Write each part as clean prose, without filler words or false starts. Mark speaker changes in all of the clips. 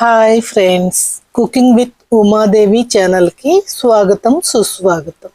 Speaker 1: Hi friends, cooking with Umadevi ఛానల్కి స్వాగతం సుస్వాగతం.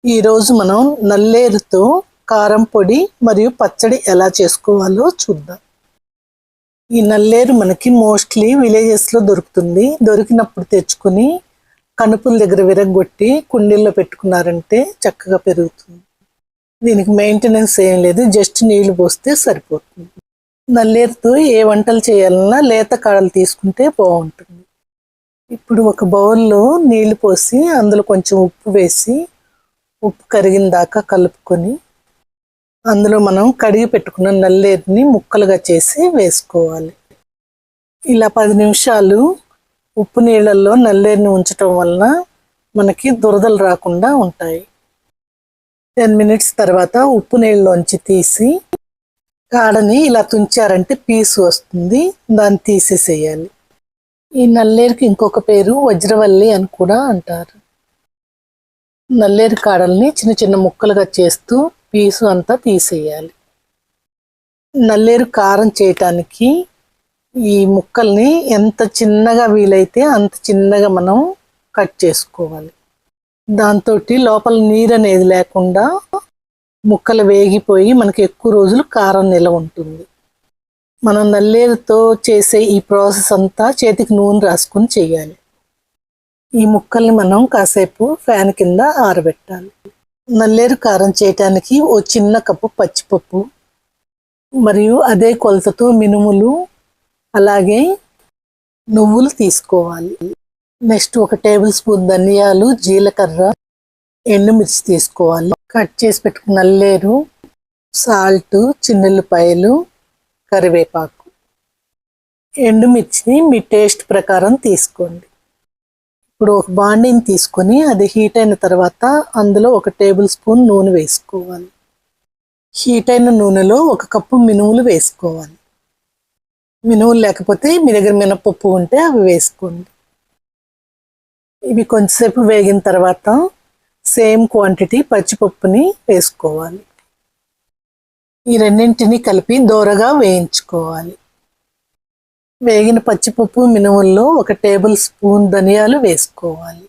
Speaker 1: ఈరోజు మనం నల్లేరుతో కారం పొడి మరియు పచ్చడి ఎలా చేసుకోవాలో చూద్దాం. ఈ నల్లేరు మనకి మోస్ట్లీ విలేజెస్లో దొరుకుతుంది. దొరికినప్పుడు తెచ్చుకొని కనుపుల దగ్గర విరగొట్టి కుండీల్లో పెట్టుకున్నారంటే చక్కగా పెరుగుతుంది. దీనికి మెయింటెనెన్స్ ఏం లేదు, జస్ట్ నీళ్లు పోస్తే సరిపోతుంది. నల్లేరుతో ఏ వంటలు చేయాలన్నా లేత కాడలు తీసుకుంటే బాగుంటుంది. ఇప్పుడు ఒక బౌల్లో నీళ్లు పోసి అందులో కొంచెం ఉప్పు వేసి ఉప్పు కరిగిన దాకా కలుపుకొని అందులో మనం కడిగి పెట్టుకున్న నల్లేరుని ముక్కలుగా చేసి వేసుకోవాలి. ఇలా 10 నిమిషాలు ఉప్పు నీళ్ళల్లో నల్లేరుని ఉంచటం వలన మనకి దురదలు రాకుండా ఉంటాయి. 10 మినిట్స్ తర్వాత ఉప్పు నీళ్ళలోంచి తీసి కాడని ఇలా తుంచారంటే పీసు వస్తుంది, దాన్ని తీసేసేయాలి. ఈ నల్లేరుకి ఇంకొక పేరు వజ్రవల్లి అని కూడా అంటారు. నల్లేరు కాడల్ని చిన్న చిన్న ముక్కలుగా చేస్తూ పీసు అంతా తీసేయాలి. నల్లేరు కారం చేయటానికి ఈ ముక్కల్ని ఎంత చిన్నగా వీలైతే అంత చిన్నగా మనం కట్ చేసుకోవాలి. దాంతో లోపల నీరు అనేది లేకుండా ముక్కలు వేగిపోయి మనకి ఎక్కువ రోజులు కారం నిలవ ఉంటుంది. మనం నల్లేరుతో చేసే ఈ ప్రాసెస్ అంతా చేతికి నూనె రాసుకొని చేయాలి. ఈ ముక్కల్ని మనం కాసేపు ఫ్యాన్ కింద ఆరబెట్టాలి. నల్లేరు కారం చేయటానికి ఓ చిన్న కప్పు పచ్చిపప్పు మరియు అదే కొలతతో మినుములు అలాగే నువ్వులు తీసుకోవాలి. నెక్స్ట్ 1 టేబుల్ స్పూన్ ధనియాలు, జీలకర్ర, ఎండుమిర్చి తీసుకోవాలి. కట్ చేసి పెట్టుకున్న నల్లేరు, సాల్ట్, చిన్నుల్లిపాయలు, కరివేపాకు, ఎండుమిర్చిని మీ టేస్ట్ ప్రకారం తీసుకోండి. ఇప్పుడు ఒక బాండీని తీసుకొని అది హీట్ అయిన తర్వాత అందులో 1 టేబుల్ స్పూన్ నూనె వేసుకోవాలి. హీట్ అయిన నూనెలో 1 కప్పు మినుములు వేసుకోవాలి. మినుములు లేకపోతే మీ దగ్గర మినపప్పు ఉంటే అవి వేసుకోండి. ఇవి కొంచెంసేపు వేగిన తర్వాత సేమ్ క్వాంటిటీ పచ్చిపప్పుని వేసుకోవాలి. ఈ రెండింటిని కలిపి దోరగా వేయించుకోవాలి. వేగిన పచ్చిపప్పు మినుముల్లో 1 టేబుల్ స్పూన్ ధనియాలు వేసుకోవాలి.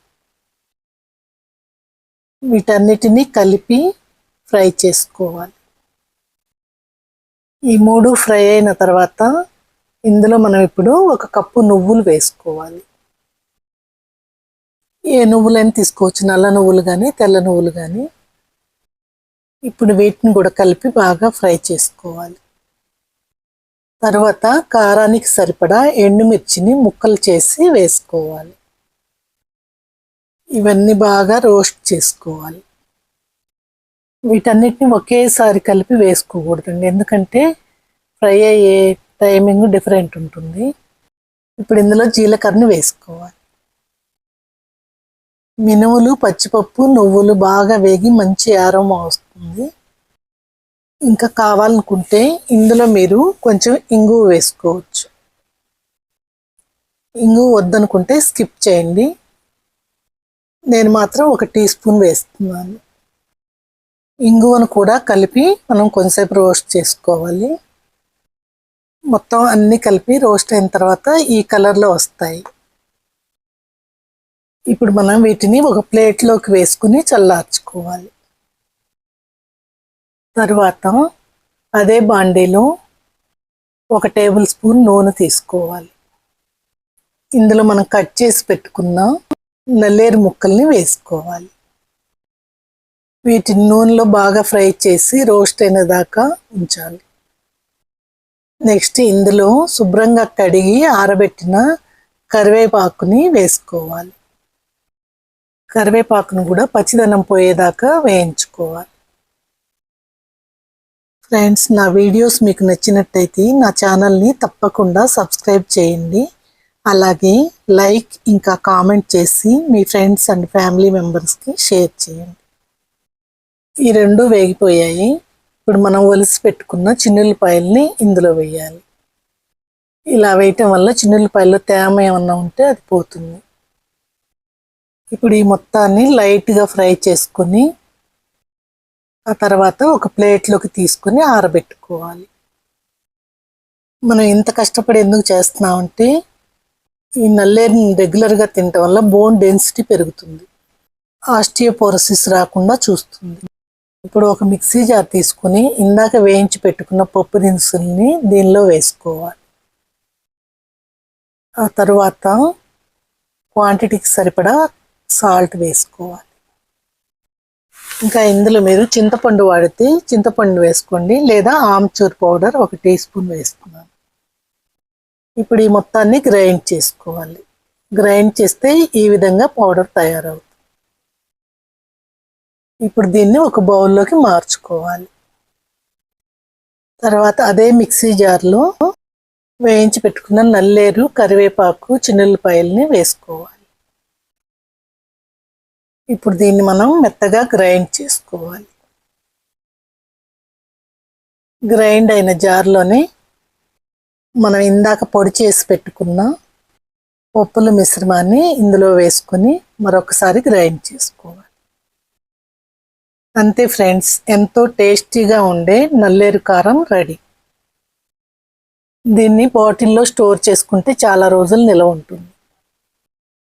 Speaker 1: వీటన్నిటిని కలిపి ఫ్రై చేసుకోవాలి. ఈ 3 ఫ్రై అయిన తర్వాత ఇందులో మనం ఇప్పుడు 1 కప్పు నువ్వులు వేసుకోవాలి. ఏ నువ్వులైనా తీసుకోవచ్చు, నల్ల నువ్వులు కానీ తెల్ల నువ్వులు కానీ. ఇప్పుడు వీటిని కూడా కలిపి బాగా ఫ్రై చేసుకోవాలి. తర్వాత కారానికి సరిపడా ఎండుమిర్చిని ముక్కలు చేసి వేసుకోవాలి. ఇవన్నీ బాగా రోస్ట్ చేసుకోవాలి. వీటన్నిటిని ఒకేసారి కలిపి వేసుకోకూడదండి, ఎందుకంటే ఫ్రై అయ్యే టైమింగ్ డిఫరెంట్ ఉంటుంది. ఇప్పుడు ఇందులో జీలకర్రని వేసుకోవాలి. మినుములు, పచ్చిపప్పు, నువ్వులు బాగా వేగి మంచి అరోమా వస్తుంది. ఇంకా కావాలనుకుంటే ఇందులో మీరు కొంచెం ఇంగువ వేసుకోవచ్చు. ఇంగువ వద్దనుకుంటే స్కిప్ చేయండి. నేను మాత్రం 1 టీ స్పూన్ వేస్తున్నాను. ఇంగువను కూడా కలిపి మనం కొంచెంసేపు రోస్ట్ చేసుకోవాలి. మొత్తం అన్నీ కలిపి రోస్ట్ అయిన తర్వాత ఈ కలర్లో వస్తాయి. ఇప్పుడు మనం వీటిని ఒక ప్లేట్లోకి వేసుకుని చల్లార్చుకోవాలి. తర్వాత అదే బాండీలో 1 టేబుల్ స్పూన్ నూనె తీసుకోవాలి. ఇందులో మనం కట్ చేసి పెట్టుకున్న నల్లేరు ముక్కల్ని వేసుకోవాలి. వీటిని నూనెలో బాగా ఫ్రై చేసి రోస్ట్ అయిన దాకా ఉంచాలి. నెక్స్ట్ ఇందులో శుభ్రంగా కడిగి ఆరబెట్టిన కరివేపాకుని వేసుకోవాలి. కరివేపాకును కూడా పచ్చిదనం పోయేదాకా వేయించుకోవాలి. ఫ్రెండ్స్, నా వీడియోస్ మీకు నచ్చినట్టయితే నా ఛానల్ని తప్పకుండా సబ్స్క్రైబ్ చేయండి. అలాగే లైక్ ఇంకా కామెంట్ చేసి మీ ఫ్రెండ్స్ అండ్ ఫ్యామిలీ మెంబర్స్కి షేర్ చేయండి. ఈ 2 వేగిపోయాయి. ఇప్పుడు మనం ఒలిసి పెట్టుకున్న చిన్నుల్లిపాయల్ని ఇందులో వేయాలి. ఇలా వేయటం వల్ల చిన్నుల్లిపాయల్లో తేమ ఏమన్నా ఉంటే అది పోతుంది. ఇప్పుడు ఈ మొత్తాన్ని లైట్గా ఫ్రై చేసుకొని ఆ తర్వాత ఒక ప్లేట్లోకి తీసుకొని ఆరబెట్టుకోవాలి. మనం ఇంత కష్టపడి ఎందుకు చేస్తున్నామంటే ఈ నల్లేరుని రెగ్యులర్గా తినటం వల్ల బోన్ డెన్సిటీ పెరుగుతుంది, ఆస్టియోపోరోసిస్ రాకుండా చూస్తుంది. ఇప్పుడు ఒక మిక్సీ జార్ తీసుకుని ఇందాక వేయించి పెట్టుకున్న పప్పు దినుసుల్ని దీనిలో వేసుకోవాలి. ఆ తర్వాత క్వాంటిటీకి సరిపడా సాల్ట్ వేసుకోవాలి. ఇంకా ఇందులో మీరు చింతపండు వాడితే చింతపండు వేసుకోండి, లేదా ఆమ్చూర్ పౌడర్ 1 టీ స్పూన్ వేసుకున్నాను. ఇప్పుడు ఈ మొత్తాన్ని గ్రైండ్ చేసుకోవాలి. గ్రైండ్ చేస్తే ఈ విధంగా పౌడర్ తయారవుతుంది. ఇప్పుడు దీన్ని ఒక బౌల్లోకి మార్చుకోవాలి. తర్వాత అదే మిక్సీ జార్లో వేయించి పెట్టుకున్న నల్లేరు, కరివేపాకు, చిన్నుల్లిపాయల్ని వేసుకోవాలి. ఇప్పుడు దీన్ని మనం మెత్తగా గ్రైండ్ చేసుకోవాలి. గ్రైండ్ అయిన జార్లోనే మనం ఇందాక పొడి చేసి పెట్టుకున్న పప్పుల మిశ్రమాన్ని ఇందులో వేసుకొని మరొకసారి గ్రైండ్ చేసుకోవాలి. అంతే ఫ్రెండ్స్, ఎంతో టేస్టీగా ఉండే నల్లేరు కారం రెడీ. దీన్ని బాటిల్లో స్టోర్ చేసుకుంటే చాలా రోజులు నిల్వ ఉంటుంది.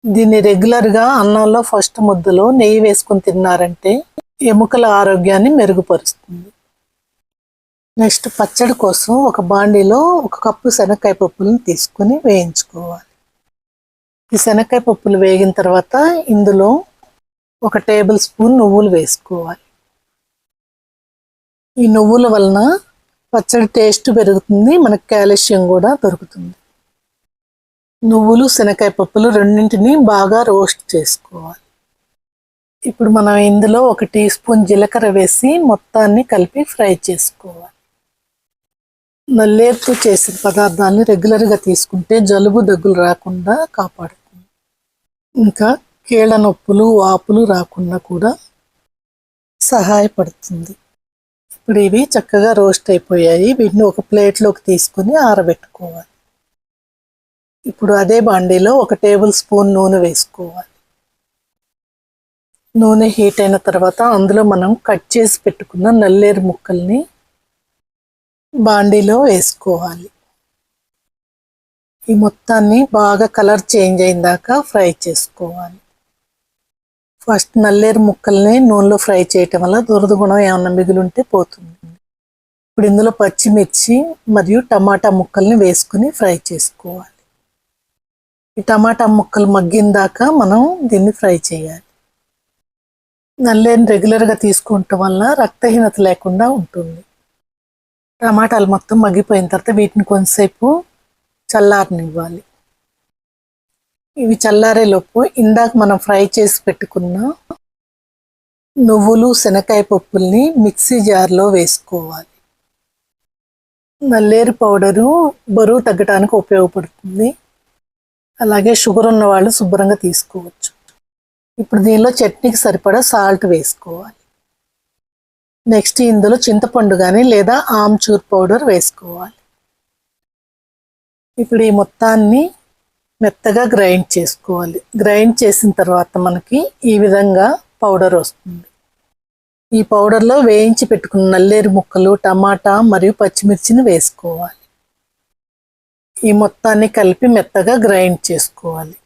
Speaker 1: దీన్ని రెగ్యులర్గా అన్నంలో ఫస్ట్ ముద్దలో నెయ్యి వేసుకొని తిన్నారంటే ఎముకల ఆరోగ్యాన్ని మెరుగుపరుస్తుంది. నెక్స్ట్ పచ్చడి కోసం ఒక బాండీలో 1 కప్పు శనక్కాయ పప్పులను తీసుకుని వేయించుకోవాలి. ఈ శనక్కాయ పప్పులు వేగిన తర్వాత ఇందులో 1 టేబుల్ స్పూన్ నువ్వులు వేసుకోవాలి. ఈ నువ్వుల వలన పచ్చడి టేస్ట్ పెరుగుతుంది, మనకు కాల్షియం కూడా దొరుకుతుంది. నువ్వులు, శనక్కాయ పప్పులు రెండింటిని బాగా రోస్ట్ చేసుకోవాలి. ఇప్పుడు మనం ఇందులో 1 టీ స్పూన్ జీలకర్ర వేసి మొత్తాన్ని కలిపి ఫ్రై చేసుకోవాలి. నల్లేరుతో చేసిన పదార్థాన్ని రెగ్యులర్గా తీసుకుంటే జలుబు, దగ్గులు రాకుండా కాపాడుతుంది. ఇంకా కీళ్ళ నొప్పులు, వాపులు రాకుండా కూడా సహాయపడుతుంది. ఇప్పుడు ఇవి చక్కగా రోస్ట్ అయిపోయాయి. వీటిని ఒక ప్లేట్లోకి తీసుకొని ఆరబెట్టుకోవాలి. ఇప్పుడు అదే బాండీలో 1 టేబుల్ స్పూన్ నూనె వేసుకోవాలి. నూనె హీట్ అయిన తర్వాత అందులో మనం కట్ చేసి పెట్టుకున్న నల్లేరు ముక్కల్ని బాండీలో వేసుకోవాలి. ఈ మొత్తాన్ని బాగా కలర్ చేంజ్ అయిన దాకా ఫ్రై చేసుకోవాలి. ఫస్ట్ నల్లేరు ముక్కల్ని నూనెలో ఫ్రై చేయటం వల్ల దురద గుణం ఏమన్నా మిగిలింటే పోతుంది. ఇప్పుడు ఇందులో పచ్చిమిర్చి మరియు టమాటా ముక్కల్ని వేసుకుని ఫ్రై చేసుకోవాలి. ఈ టమాటా ముక్కలు మగ్గిన దాకా మనం దీన్ని ఫ్రై చేయాలి. నల్లేరుని రెగ్యులర్గా తీసుకుంటాం వల్ల రక్తహీనత లేకుండా ఉంటుంది. టమాటాలు మొత్తం మగ్గిపోయిన తర్వాత వీటిని కొంతసేపు చల్లారనివ్వాలి. ఇవి చల్లారేలోపు ఇందాక మనం ఫ్రై చేసి పెట్టుకున్న నువ్వులు, శనక్కాయ పప్పుల్ని మిక్సీ జార్లో వేసుకోవాలి. నల్లేరు పౌడరు బరువు తగ్గడానికి ఉపయోగపడుతుంది. అలాగే షుగర్ ఉన్న వాళ్ళు శుభ్రంగా తీసుకోవచ్చు. ఇప్పుడు దీనిలో చట్నీకి సరిపడా సాల్ట్ వేసుకోవాలి. నెక్స్ట్ ఇందులో చింతపండు కానీ లేదా ఆమ్చూర్ పౌడర్ వేసుకోవాలి. ఇప్పుడు ఈ మొత్తాన్ని మెత్తగా గ్రైండ్ చేసుకోవాలి. గ్రైండ్ చేసిన తర్వాత మనకి ఈ విధంగా పౌడర్ వస్తుంది. ఈ పౌడర్లో వేయించి పెట్టుకున్న నల్లేరు ముక్కలు, టమాటా మరియు పచ్చిమిర్చిని వేసుకోవాలి. ఈ మొత్తాన్ని కలిపి మెత్తగా గ్రైండ్ చేసుకోవాలి.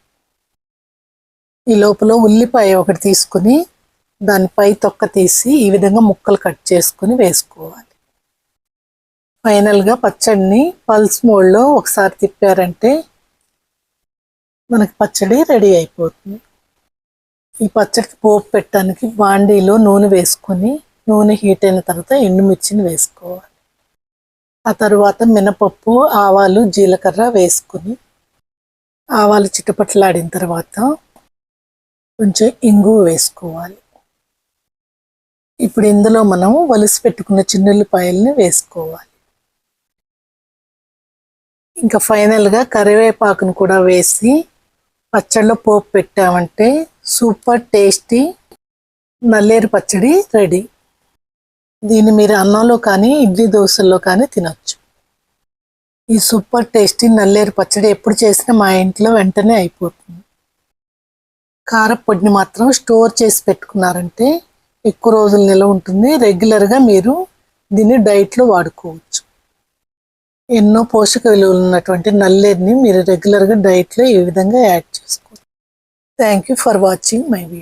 Speaker 1: ఈ లోపల ఉల్లిపాయ 1 తీసుకుని దానిపై తొక్క తీసి ఈ విధంగా ముక్కలు కట్ చేసుకుని వేసుకోవాలి. ఫైనల్గా పచ్చడిని పల్స్ మోడ్లో ఒకసారి తిప్పారంటే మనకి పచ్చడి రెడీ అయిపోతుంది. ఈ పచ్చడికి పోపు పెట్టడానికి బాండీలో నూనె వేసుకొని నూనె హీట్ అయిన తర్వాత ఎండుమిర్చిని వేసుకోవాలి. ఆ తర్వాత మినపప్పు, ఆవాలు, జీలకర్ర వేసుకొని ఆవాలు చిటపట్లాడిన తర్వాత కొంచెం ఇంగువ వేసుకోవాలి. ఇప్పుడు ఇందులో మనం వలిసి పెట్టుకున్న చిన్నుల్లిపాయల్ని వేసుకోవాలి. ఇంకా ఫైనల్గా కరివేపాకును కూడా వేసి పచ్చడిలో పోపు పెట్టామంటే సూపర్ టేస్టీ నల్లేరు పచ్చడి రెడీ. దీన్ని మీరు అన్నంలో కానీ ఇడ్లీ దోశల్లో కానీ తినొచ్చు. ఈ సూపర్ టేస్టీ నల్లేరు పచ్చడి ఎప్పుడు చేసినా మా ఇంట్లో వెంటనే అయిపోతుంది. కారపొడిని మాత్రం స్టోర్ చేసి పెట్టుకున్నారంటే ఎక్కువ రోజులు నిల్వ ఉంటుంది. రెగ్యులర్గా మీరు దీన్ని డైట్లో వాడుకోవచ్చు. ఎన్నో పోషక విలువలు ఉన్నటువంటి నల్లేరుని మీరు రెగ్యులర్గా డైట్లో ఈ విధంగా యాడ్ చేసుకోండి. Thank you for watching my video.